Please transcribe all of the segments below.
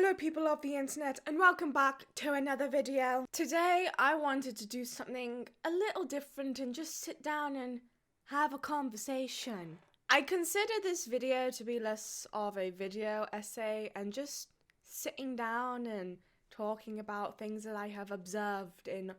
Hello people of the internet and welcome back to another video. Today I wanted to do something a little different and just sit down and have a conversation. I consider this video to be less of a video essay and just sitting down and talking about things that I have observed in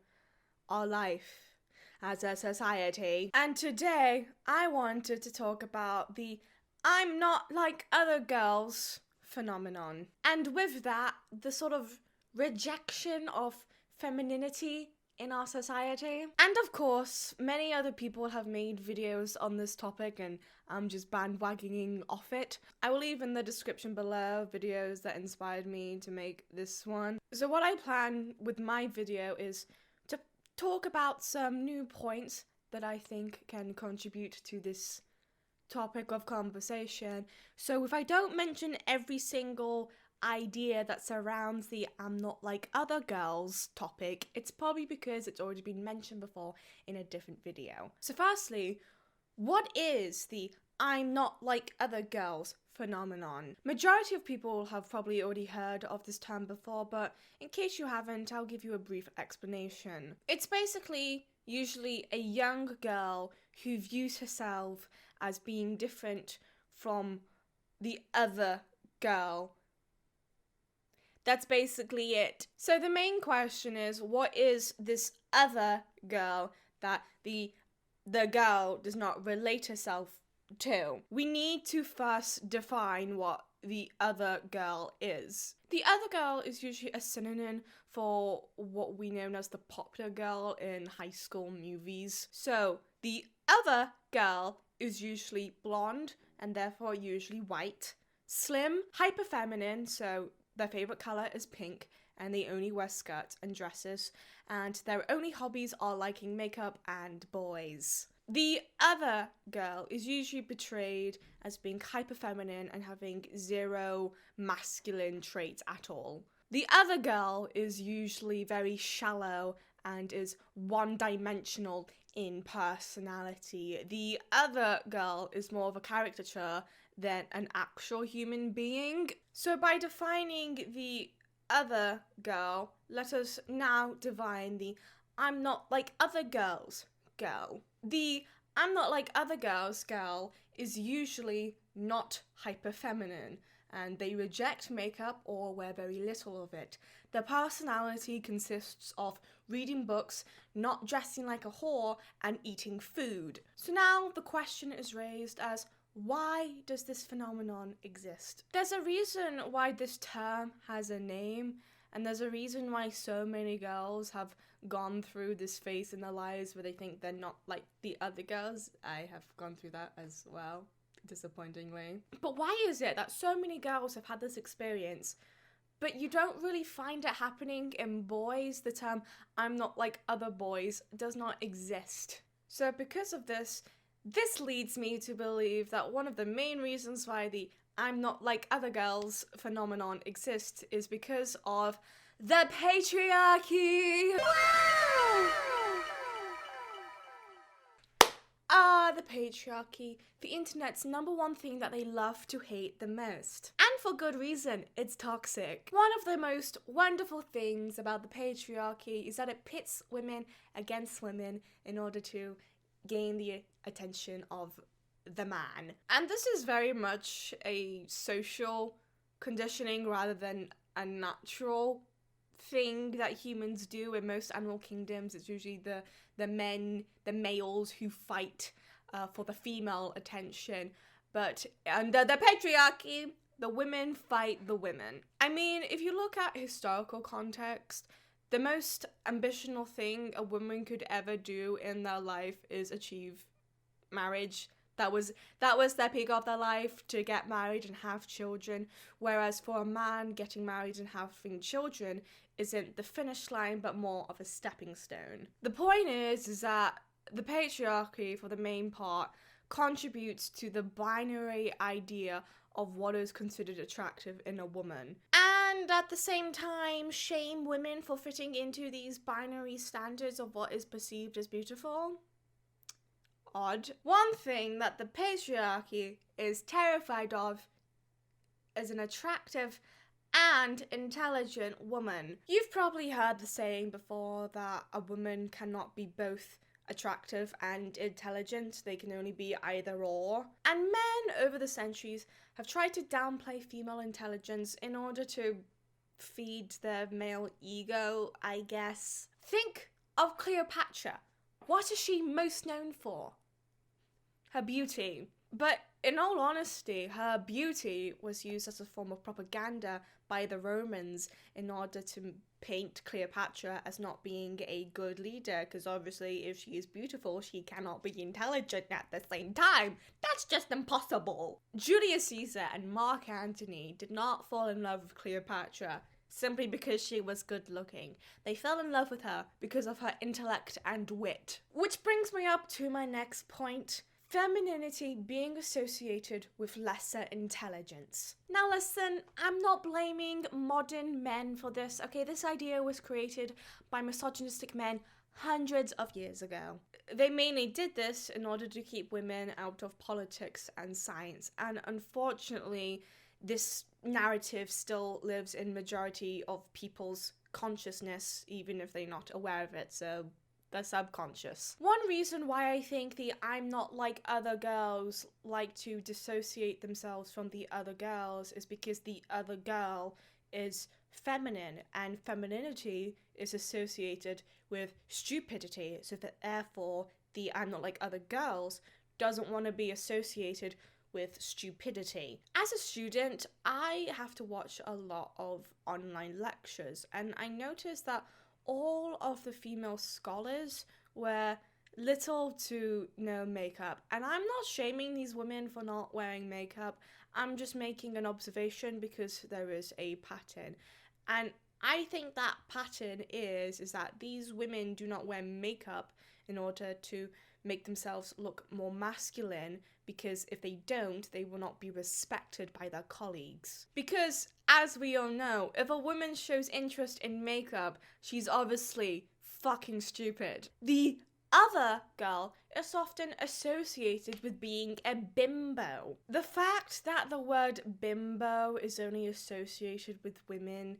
our life as a society. And today I wanted to talk about the I'm not like other girls phenomenon. And with that, the sort of rejection of femininity in our society. And of course, many other people have made videos on this topic and I'm just bandwagoning off it. I will leave in the description below videos that inspired me to make this one. So what I plan with my video is to talk about some new points that I think can contribute to this topic of conversation. So if I don't mention every single idea that surrounds the I'm not like other girls topic, it's probably because it's already been mentioned before in a different video. So firstly, what is the I'm not like other girls phenomenon? Majority of people have probably already heard of this term before, but in case you haven't, I'll give you a brief explanation. It's basically usually a young girl who views herself as being different from the other girl. That's basically it. So the main question is, what is this other girl that the girl does not relate herself to? We need to first define what the other girl is. The other girl is usually a synonym for what we know as the popular girl in high school movies. So the other girl is usually blonde and therefore usually white, slim, hyper feminine, so their favorite color is pink, and they only wear skirts and dresses, and their only hobbies are liking makeup and boys. The other girl is usually portrayed as being hyper feminine and having zero masculine traits at all. The other girl is usually very shallow and is one-dimensional in personality. The other girl is more of a caricature than an actual human being. So by defining the other girl, let us now define the I'm not like other girls girl. The I'm not like other girls girl is usually not hyper feminine, and they reject makeup or wear very little of it. Their personality consists of reading books, not dressing like a whore, and eating food. So now the question is raised as, why does this phenomenon exist? There's a reason why this term has a name, and there's a reason why so many girls have gone through this phase in their lives where they think they're not like the other girls. I have gone through that as well, disappointingly. But why is it that so many girls have had this experience, but you don't really find it happening in boys? The term I'm not like other boys does not exist. So because of this leads me to believe that one of the main reasons why the I'm not like other girls phenomenon exists is because of the patriarchy. Wow! The patriarchy, the internet's #1 thing that they love to hate the most. And for good reason, it's toxic. One of the most wonderful things about the patriarchy is that it pits women against women in order to gain the attention of the man. And this is very much a social conditioning rather than a natural thing that humans do. In most animal kingdoms, it's usually the males who fight for the female attention, but under the patriarchy, the women fight the women. I mean, if you look at historical context, the most ambitional thing a woman could ever do in their life is achieve marriage. That was their peak of their life, to get married and have children, whereas for a man, getting married and having children isn't the finish line, but more of a stepping stone. The point is that the patriarchy, for the main part, contributes to the binary idea of what is considered attractive in a woman. And at the same time, shame women for fitting into these binary standards of what is perceived as beautiful. Odd. One thing that the patriarchy is terrified of is an attractive and intelligent woman. You've probably heard the saying before that a woman cannot be both attractive and intelligent. They can only be either or. And men over the centuries have tried to downplay female intelligence in order to feed their male ego, I guess. Think of Cleopatra. What is she most known for? Her beauty. But in all honesty, her beauty was used as a form of propaganda by the Romans in order to paint Cleopatra as not being a good leader, because obviously if she is beautiful, she cannot be intelligent at the same time. That's just impossible. Julius Caesar and Mark Antony did not fall in love with Cleopatra simply because she was good looking. They fell in love with her because of her intellect and wit. Which brings me up to my next point. Femininity being associated with lesser intelligence. Now listen, I'm not blaming modern men for this, okay? This idea was created by misogynistic men hundreds of years ago. They mainly did this in order to keep women out of politics and science, and unfortunately, this narrative still lives in majority of people's consciousness, even if they're not aware of it, so they're subconscious. One reason why I think the I'm not like other girls like to dissociate themselves from the other girls is because the other girl is feminine, and femininity is associated with stupidity, so that therefore the I'm not like other girls doesn't want to be associated with stupidity. As a student, I have to watch a lot of online lectures, and I noticed that all of the female scholars wear little to no makeup. And I'm not shaming these women for not wearing makeup. I'm just making an observation because there is a pattern. And I think that pattern is that these women do not wear makeup in order to make themselves look more masculine, because if they don't, they will not be respected by their colleagues. Because, as we all know, if a woman shows interest in makeup, she's obviously fucking stupid. The other girl is often associated with being a bimbo. The fact that the word bimbo is only associated with women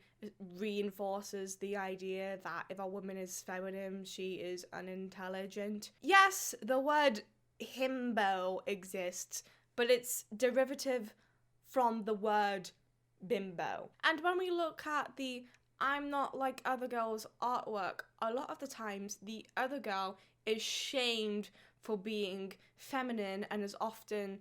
reinforces the idea that if a woman is feminine, she is unintelligent. Yes, the word himbo exists, but it's derivative from the word bimbo. And when we look at the I'm not like other girls artwork, a lot of the times the other girl is shamed for being feminine and is often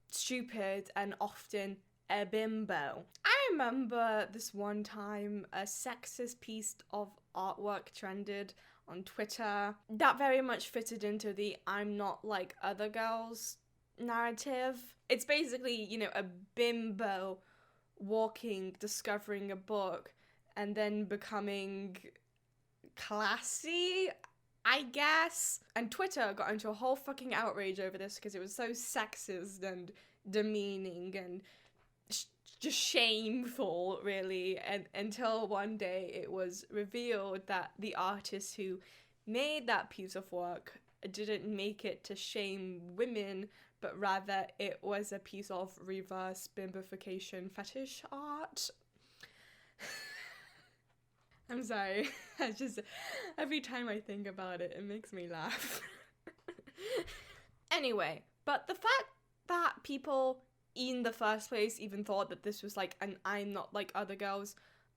stupid and often a bimbo. I remember this one time a sexist piece of artwork trended on Twitter that very much fitted into the I'm not like other girls narrative. It's basically, you know, a bimbo walking, discovering a book, and then becoming classy, I guess. And Twitter got into a whole fucking outrage over this because it was so sexist and demeaning and just shameful, really, and until one day it was revealed that the artist who made that piece of work didn't make it to shame women, but rather it was a piece of reverse bimbification fetish art. I'm sorry, I just, every time I think about it, it makes me laugh. Anyway, but the fact that people in the first place even thought that this was like an I'm not like other girls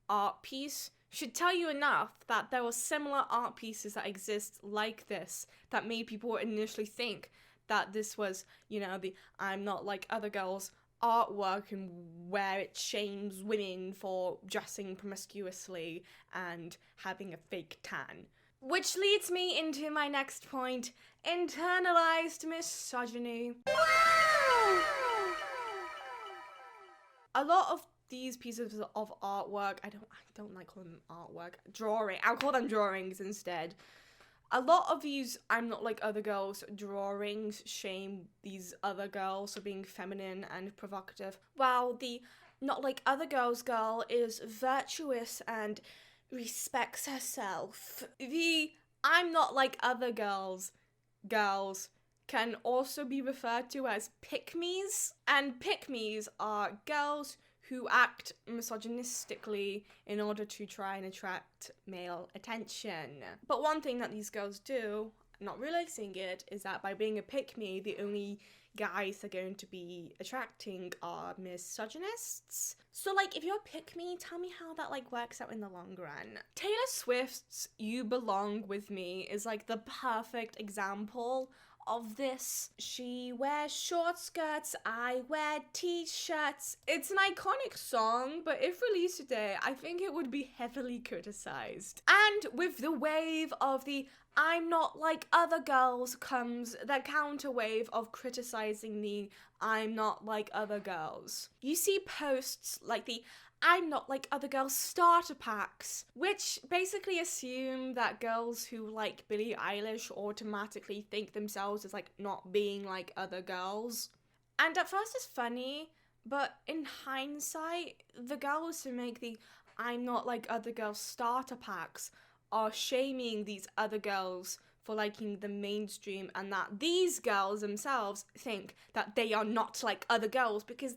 art piece should tell you enough that there were similar art pieces that exist like this that made people initially think that this was, you know, the I'm not like other girls artwork and where it shames women for dressing promiscuously and having a fake tan. Which leads me into my next point, internalized misogyny. Wow! A lot of these pieces of artwork, I don't like calling them artwork, I'll call them drawings instead. A lot of these I'm not like other girls drawings shame these other girls for being feminine and provocative, while the not like other girls girl is virtuous and respects herself. The I'm not like other girls can also be referred to as pick-me's, and pick-me's are girls who act misogynistically in order to try and attract male attention. But one thing that these girls do, not realizing it, is that by being a pick-me, the only guys they're going to be attracting are misogynists. So, like, if you're a pick-me, tell me how that, like, works out in the long run. Taylor Swift's You Belong With Me is, like, the perfect example of this. She wears short skirts, I wear t-shirts. It's an iconic song, but if released today, I think it would be heavily criticized. And with the wave of the I'm not like other girls comes the counter wave of criticizing the I'm not like other girls. You see posts like the I'm not like other girls starter packs, which basically assume that girls who like Billie Eilish automatically think themselves as like not being like other girls. And at first it's funny, but in hindsight, the girls who make the I'm not like other girls starter packs are shaming these other girls for liking the mainstream, and that these girls themselves think that they are not like other girls because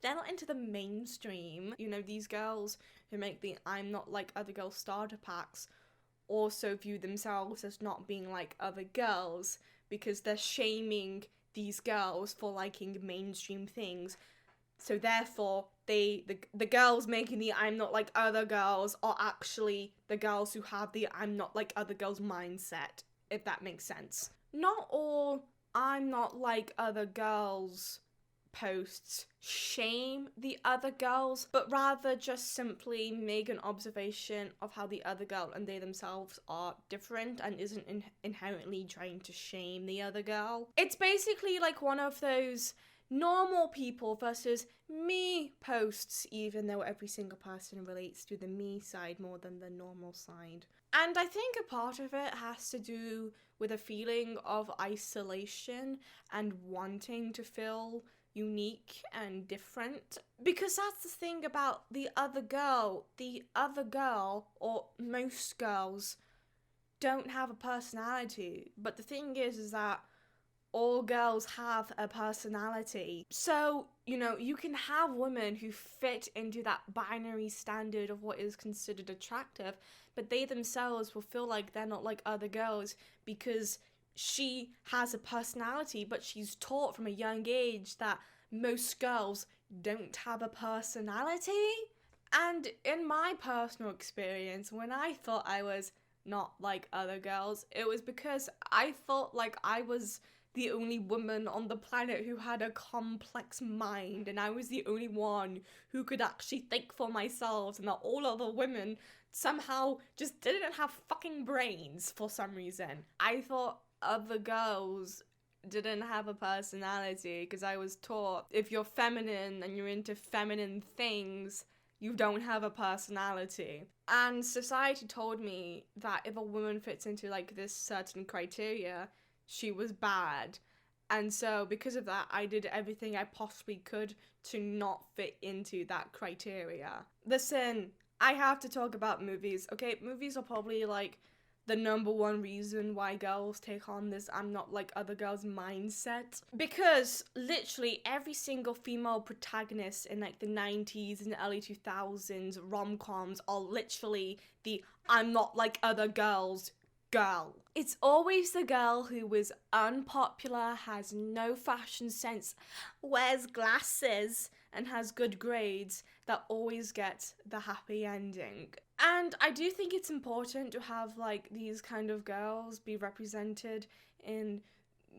they're not into the mainstream. You know, these girls who make the I'm not like other girls starter packs also view themselves as not being like other girls because they're shaming these girls for liking mainstream things. So therefore, the girls making the I'm not like other girls are actually the girls who have the I'm not like other girls mindset, if that makes sense. Not all I'm not like other girls posts shame the other girls, but rather just simply make an observation of how the other girl and they themselves are different and isn't inherently trying to shame the other girl. It's basically like one of those normal people versus me posts, even though every single person relates to the me side more than the normal side. And I think a part of it has to do with a feeling of isolation and wanting to feel unique and different. Because that's the thing about the other girl, or most girls, don't have a personality. But the thing is that all girls have a personality. So, you know, you can have women who fit into that binary standard of what is considered attractive, but they themselves will feel like they're not like other girls because she has a personality, but she's taught from a young age that most girls don't have a personality. And in my personal experience, when I thought I was not like other girls, it was because I thought like I was the only woman on the planet who had a complex mind, and I was the only one who could actually think for myself, and that all other women somehow just didn't have fucking brains for some reason. I thought other girls didn't have a personality because I was taught if you're feminine and you're into feminine things, you don't have a personality. And society told me that if a woman fits into like this certain criteria, she was bad. And so because of that, I did everything I possibly could to not fit into that criteria. Listen, I have to talk about movies, okay? Movies are probably like the number one reason why girls take on this I'm not like other girls mindset. Because literally every single female protagonist in like the 90s and early 2000s rom-coms are literally the I'm not like other girls girl. It's always the girl who was unpopular, has no fashion sense, wears glasses, and has good grades that always gets the happy ending. And I do think it's important to have like these kind of girls be represented in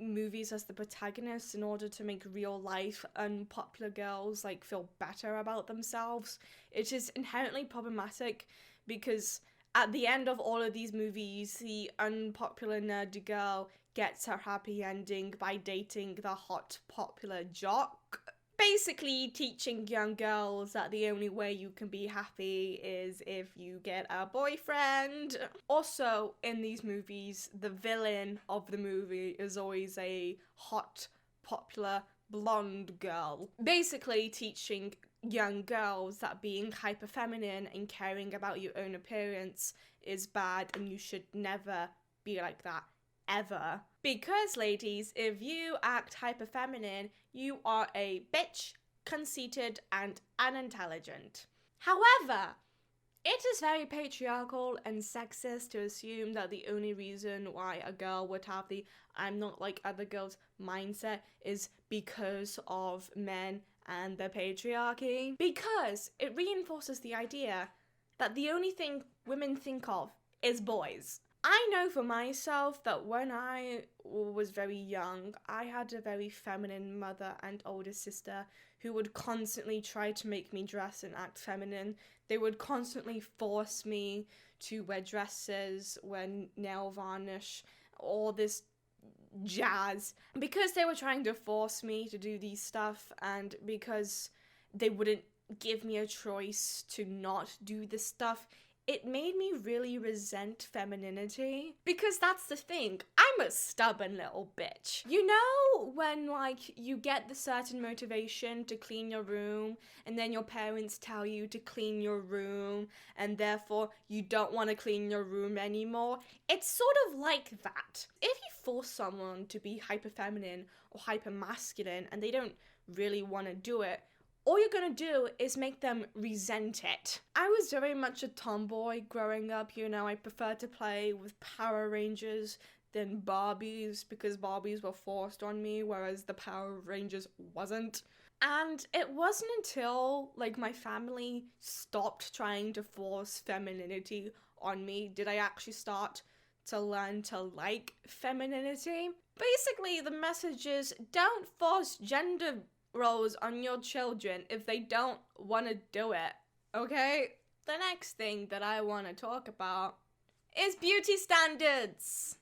movies as the protagonists in order to make real life unpopular girls like feel better about themselves. It is inherently problematic because at the end of all of these movies, the unpopular nerdy girl gets her happy ending by dating the hot popular jock. Basically teaching young girls that the only way you can be happy is if you get a boyfriend. Also, in these movies, the villain of the movie is always a hot, popular, blonde girl. Basically teaching young girls that being hyper feminine and caring about your own appearance is bad and you should never be like that ever. Because ladies, if you act hyper feminine, you are a bitch, conceited, and unintelligent. However, it is very patriarchal and sexist to assume that the only reason why a girl would have the "I'm not like other girls" mindset is because of men and the patriarchy. Because it reinforces the idea that the only thing women think of is boys. I know for myself that when I was very young, I had a very feminine mother and older sister who would constantly try to make me dress and act feminine. They would constantly force me to wear dresses, wear nail varnish, all this jazz, because they were trying to force me to do these stuff, and because they wouldn't give me a choice to not do this stuff. It made me really resent femininity, because that's the thing, I'm a stubborn little bitch. You know when like you get the certain motivation to clean your room and then your parents tell you to clean your room and therefore you don't want to clean your room anymore? It's sort of like that. If you force someone to be hyper feminine or hyper masculine and they don't really want to do it, all you're gonna do is make them resent it. I was very much a tomboy growing up, you know. I preferred to play with Power Rangers than Barbies because Barbies were forced on me, whereas the Power Rangers wasn't. And it wasn't until like my family stopped trying to force femininity on me did I actually start to learn to like femininity. Basically, the message is don't force gender roles on your children if they don't want to do it, okay? The next thing that I want to talk about is beauty standards.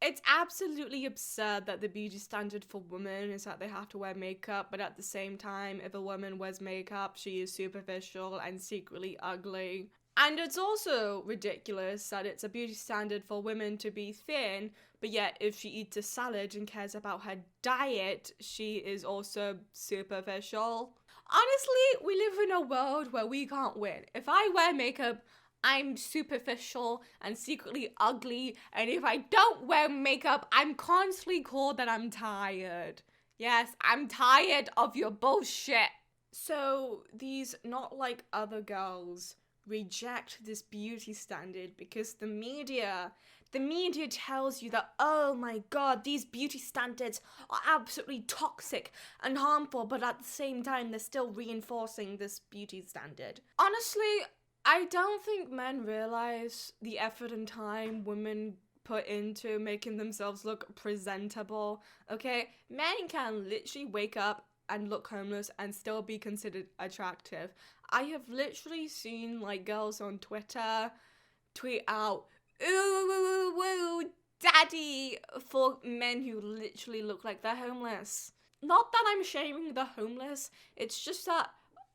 It's absolutely absurd that the beauty standard for women is that they have to wear makeup, but at the same time, if a woman wears makeup, she is superficial and secretly ugly. And it's also ridiculous that it's a beauty standard for women to be thin, but yet if she eats a salad and cares about her diet, she is also superficial. Honestly, we live in a world where we can't win. If I wear makeup, I'm superficial and secretly ugly, and if I don't wear makeup, I'm constantly called that I'm tired. Yes, I'm tired of your bullshit. So these not like other girls reject this beauty standard because the media tells you that, oh my god, these beauty standards are absolutely toxic and harmful, but at the same time they're still reinforcing this beauty standard. Honestly, I don't think men realize the effort and time women put into making themselves look presentable, okay? Men can literally wake up and look homeless and still be considered attractive. I have literally seen like girls on Twitter tweet out, ooh, woo, woo, daddy, for men who literally look like they're homeless. Not that I'm shaming the homeless, it's just that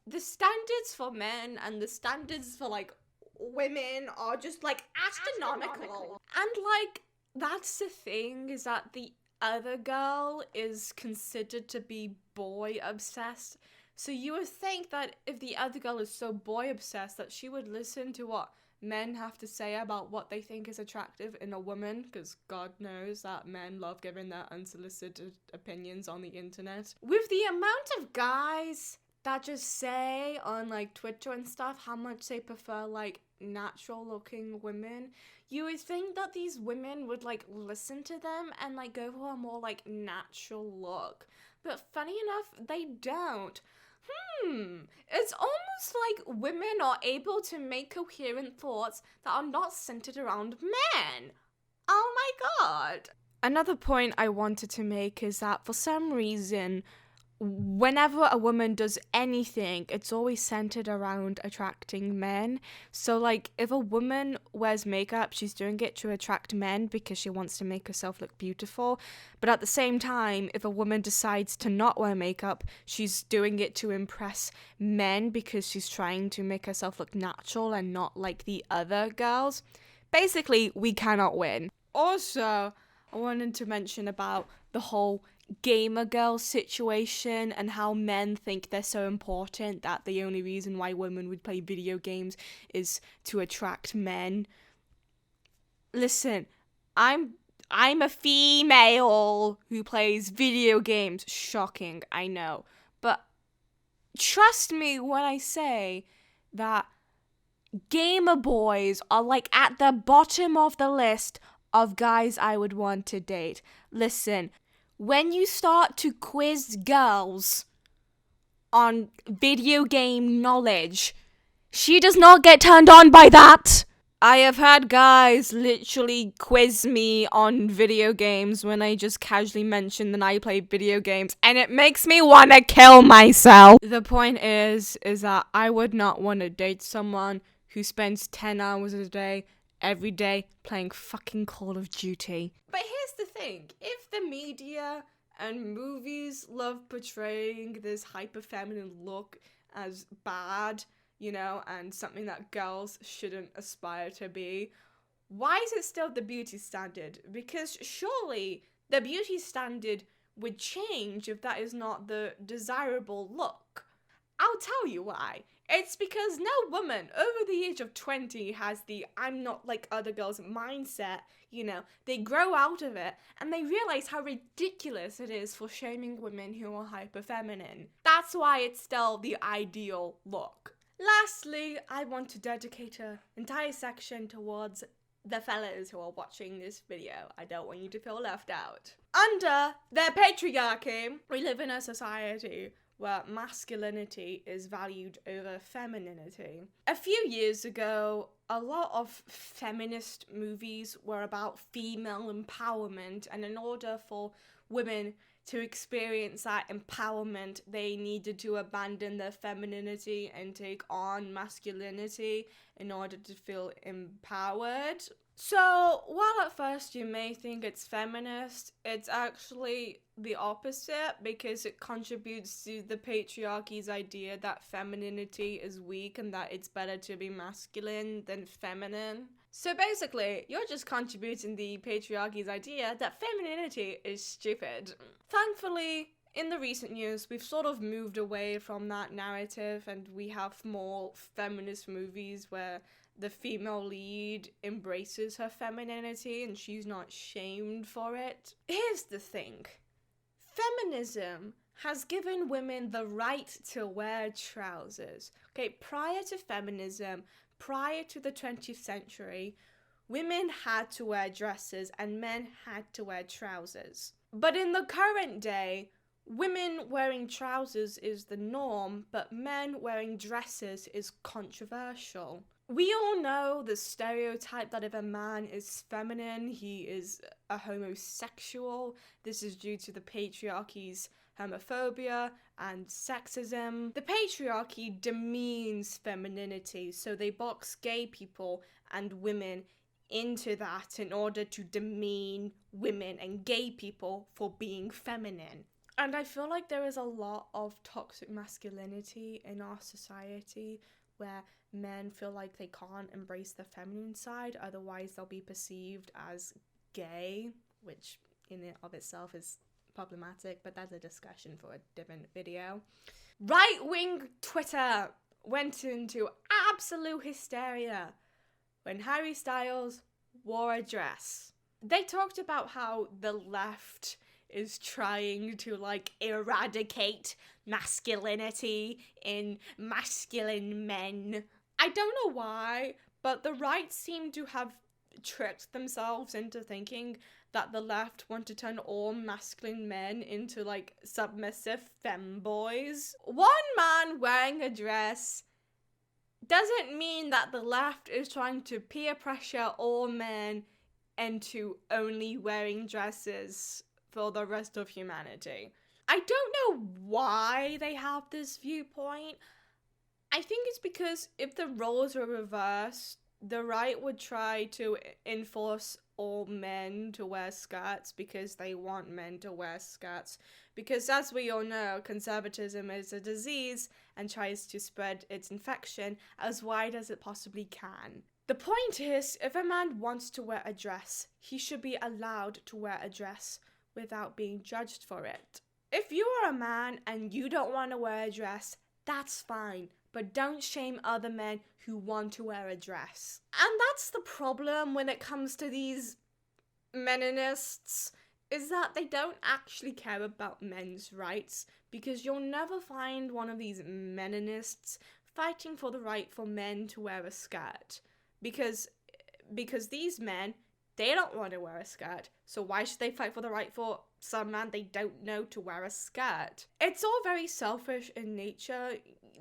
the standards for men and the standards for like women are just like astronomical. And like, that's the thing, is that the other girl is considered to be boy obsessed. So you would think that if the other girl is so boy obsessed that she would listen to what men have to say about what they think is attractive in a woman, because God knows that men love giving their unsolicited opinions on the internet. With the amount of guys that just say on like Twitter and stuff how much they prefer like natural looking women, you would think that these women would like listen to them and like go for a more like natural look. But funny enough, they don't. It's almost like women are able to make coherent thoughts that are not centered around men. Oh my god. Another point I wanted to make is that for some reason, whenever a woman does anything, it's always centered around attracting men. So like if a woman wears makeup, she's doing it to attract men because she wants to make herself look beautiful. But at the same time, if a woman decides to not wear makeup, she's doing it to impress men because she's trying to make herself look natural and not like the other girls. Basically, we cannot win. Also, I wanted to mention about the whole gamer girl situation and how men think they're so important that the only reason why women would play video games is to attract men. Listen, I'm I'm a female who plays video games. Shocking, I know. But trust me when I say that gamer boys are like at the bottom of the list of guys I would want to date. Listen, when you start to quiz girls on video game knowledge, she does not get turned on by that. I have had guys literally quiz me on video games when I just casually mention that I play video games, and it makes me want to kill myself. The point is that I would not want to date someone who spends 10 hours a day, every day, playing fucking Call of Duty. But here's the thing, if the media and movies love portraying this hyper-feminine look as bad, you know, and something that girls shouldn't aspire to be, why is it still the beauty standard? Because surely the beauty standard would change if that is not the desirable look. I'll tell you why. It's because no woman over the age of 20 has the I'm not like other girls mindset, you know. They grow out of it and they realize how ridiculous it is for shaming women who are hyper feminine. That's why it's still the ideal look. Lastly, I want to dedicate an entire section towards the fellas who are watching this video. I don't want you to feel left out. Under the patriarchy, we live in a society where masculinity is valued over femininity. A few years ago, a lot of feminist movies were about female empowerment, and in order for women to experience that empowerment, they needed to abandon their femininity and take on masculinity in order to feel empowered. So, while at first you may think it's feminist, it's actually the opposite because it contributes to the patriarchy's idea that femininity is weak and that it's better to be masculine than feminine. So basically, you're just contributing the patriarchy's idea that femininity is stupid. Thankfully, in the recent years, we've sort of moved away from that narrative and we have more feminist movies where the female lead embraces her femininity and she's not shamed for it. Here's the thing. Feminism has given women the right to wear trousers. Okay, prior to feminism, prior to the 20th century, women had to wear dresses and men had to wear trousers. But in the current day, women wearing trousers is the norm, but men wearing dresses is controversial. We all know the stereotype that if a man is feminine, he is a homosexual. This is due to the patriarchy's homophobia and sexism. The patriarchy demeans femininity, so they box gay people and women into that in order to demean women and gay people for being feminine. And I feel like there is a lot of toxic masculinity in our society where men feel like they can't embrace the feminine side, otherwise they'll be perceived as gay, which in and of itself is problematic, but that's a discussion for a different video. Right-wing Twitter went into absolute hysteria when Harry Styles wore a dress. They talked about how the left is trying to eradicate masculinity in masculine men. I don't know why, but the right seem to have tricked themselves into thinking that the left want to turn all masculine men into submissive femboys. One man wearing a dress doesn't mean that the left is trying to peer pressure all men into only wearing dresses for the rest of humanity. I don't know why they have this viewpoint. I think it's because if the roles were reversed, the right would try to enforce all men to wear skirts because they want men to wear skirts. Because as we all know, conservatism is a disease and tries to spread its infection as wide as it possibly can. The point is, if a man wants to wear a dress, he should be allowed to wear a dress without being judged for it. If you are a man and you don't want to wear a dress, that's fine. But don't shame other men who want to wear a dress. And that's the problem when it comes to these meninists is that they don't actually care about men's rights, because you'll never find one of these meninists fighting for the right for men to wear a skirt, because these men, they don't want to wear a skirt, so why should they fight for the right for some man they don't know to wear a skirt? It's all very selfish in nature.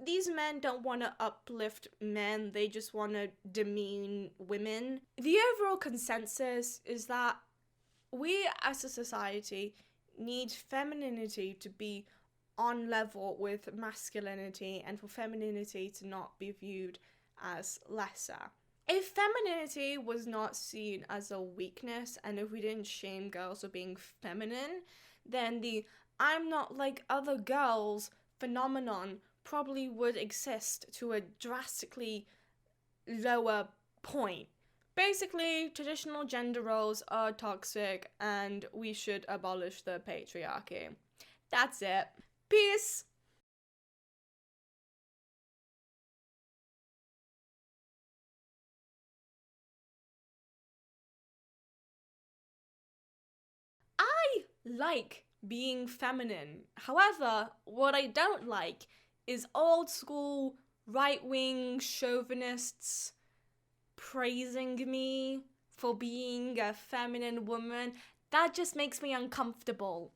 These men don't want to uplift men, they just want to demean women. The overall consensus is that we as a society need femininity to be on level with masculinity, and for femininity to not be viewed as lesser. If femininity was not seen as a weakness, and if we didn't shame girls for being feminine, then the "I'm not like other girls" phenomenon probably would exist to a drastically lower point. Basically, traditional gender roles are toxic and we should abolish the patriarchy. That's it. Peace! I like being feminine. However, what I don't like is old school right-wing chauvinists praising me for being a feminine woman. That just makes me uncomfortable.